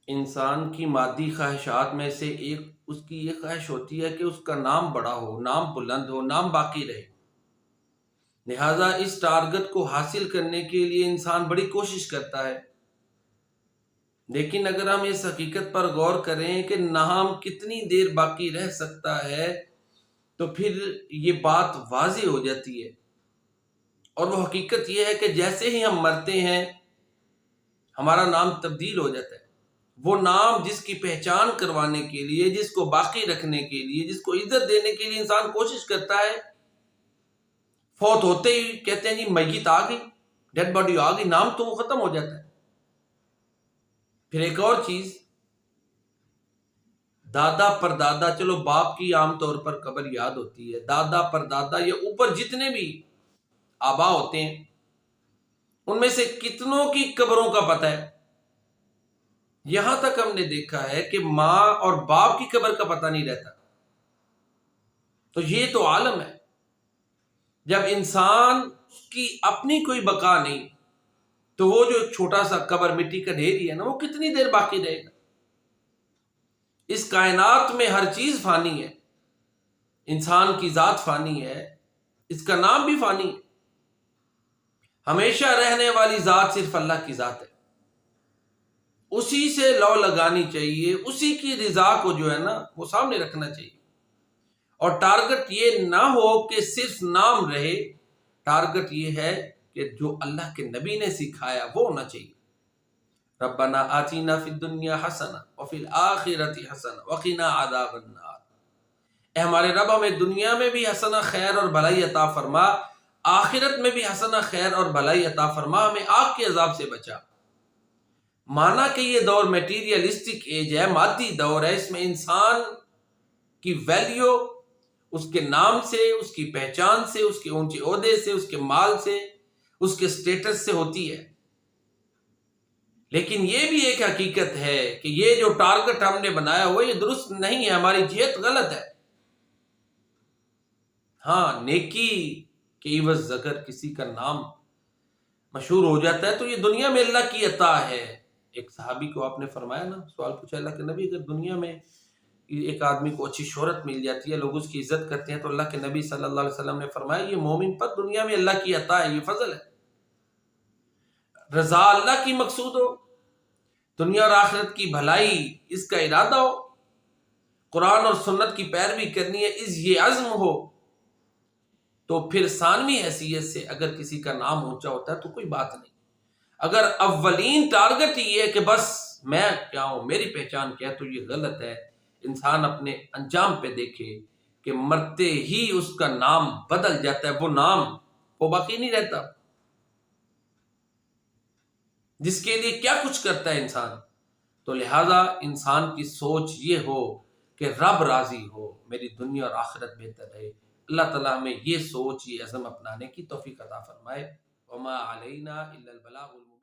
انسان کی مادی خواہشات میں سے ایک اس کی یہ خواہش ہوتی ہے کہ اس کا نام بڑا ہو، نام بلند ہو، نام باقی رہے۔ لہٰذا اس ٹارگٹ کو حاصل کرنے کے لیے انسان بڑی کوشش کرتا ہے۔ لیکن اگر ہم اس حقیقت پر غور کریں کہ نام کتنی دیر باقی رہ سکتا ہے تو پھر یہ بات واضح ہو جاتی ہے، اور وہ حقیقت یہ ہے کہ جیسے ہی ہم مرتے ہیں ہمارا نام تبدیل ہو جاتا ہے۔ وہ نام جس کی پہچان کروانے کے لیے، جس کو باقی رکھنے کے لیے، جس کو عزت دینے کے لیے انسان کوشش کرتا ہے، فوت ہوتے ہی کہتے ہیں جی میت آ گئی، ڈیڈ باڈی آ گئی، نام تو وہ ختم ہو جاتا ہے۔ پھر ایک اور چیز، دادا پردادا، چلو باپ کی عام طور پر قبر یاد ہوتی ہے، دادا پردادا یا اوپر جتنے بھی آبا ہوتے ہیں ان میں سے کتنوں کی قبروں کا پتہ ہے؟ یہاں تک ہم نے دیکھا ہے کہ ماں اور باپ کی قبر کا پتہ نہیں رہتا۔ تو یہ تو عالم ہے، جب انسان کی اپنی کوئی بقا نہیں تو وہ جو چھوٹا سا قبر مٹی کا ڈھیر ہے نا، وہ کتنی دیر باقی رہے گا؟ اس کائنات میں ہر چیز فانی ہے، انسان کی ذات فانی ہے، اس کا نام بھی فانی ہے۔ ہمیشہ رہنے والی ذات صرف اللہ کی ذات ہے، اسی سے لو لگانی چاہیے، اسی کی رضا کو جو ہے نا وہ سامنے رکھنا چاہیے، اور ٹارگٹ یہ نہ ہو کہ صرف نام رہے، ٹارگٹ یہ ہے کہ جو اللہ کے نبی نے سکھایا وہ ہونا چاہیے۔ ربنا آتینا فی الدنیا حسنہ وفی الآخرۃ حسنہ وقنا عذاب النار، اے ہمارے رب ہمیں دنیا میں بھی حسنہ خیر اور بھلائی عطا فرما، آخرت میں بھی حسنہ خیر اور بھلائی عطا فرما، ہمیں آگ کے عذاب سے بچا۔ مانا کہ یہ دور میٹیریلسٹک ایج ہے، مادی دور ہے، اس میں انسان کی ویلیو اس کے نام سے، اس کی پہچان سے، اس کے اونچے عہدے سے، اس کے مال سے، اس کے سٹیٹس سے ہوتی ہے۔ لیکن یہ بھی ایک حقیقت ہے کہ یہ جو ٹارگٹ ہم نے بنایا ہوا یہ درست نہیں ہے، ہماری جہت غلط ہے۔ ہاں، نیکی کے عوض اگر کسی کا نام مشہور ہو جاتا ہے تو یہ دنیا میں اللہ کی عطا ہے۔ ایک صحابی کو آپ نے فرمایا نا، سوال پوچھا اللہ کے نبی، اگر دنیا میں ایک آدمی کو اچھی شہرت مل جاتی ہے، لوگ اس کی عزت کرتے ہیں، تو اللہ کے نبی صلی اللہ علیہ وسلم نے فرمایا یہ مومن پر دنیا میں اللہ کی عطا ہے، یہ فضل ہے۔ رضا اللہ کی مقصود ہو، دنیا اور آخرت کی بھلائی اس کا ارادہ ہو، قرآن اور سنت کی پیروی کرنی ہے، یہ عزم ہو، تو پھر ثانوی حیثیت سے اگر کسی کا نام اونچا ہوتا ہے تو کوئی بات نہیں۔ اگر اولین ٹارگٹ یہ ہے کہ بس میں کیا ہوں، میری پہچان کیا ہے، تو یہ غلط ہے۔ انسان اپنے انجام پہ دیکھے کہ مرتے ہی اس کا نام بدل جاتا ہے، وہ نام وہ باقی نہیں رہتا جس کے لیے کیا کچھ کرتا ہے انسان۔ تو لہٰذا انسان کی سوچ یہ ہو کہ رب راضی ہو، میری دنیا اور آخرت بہتر رہے۔ اللہ تعالیٰ ہمیں یہ سوچ، یہ عزم اپنانے کی توفیق عطا فرمائے۔ وما علینا الا البلاغ المبین۔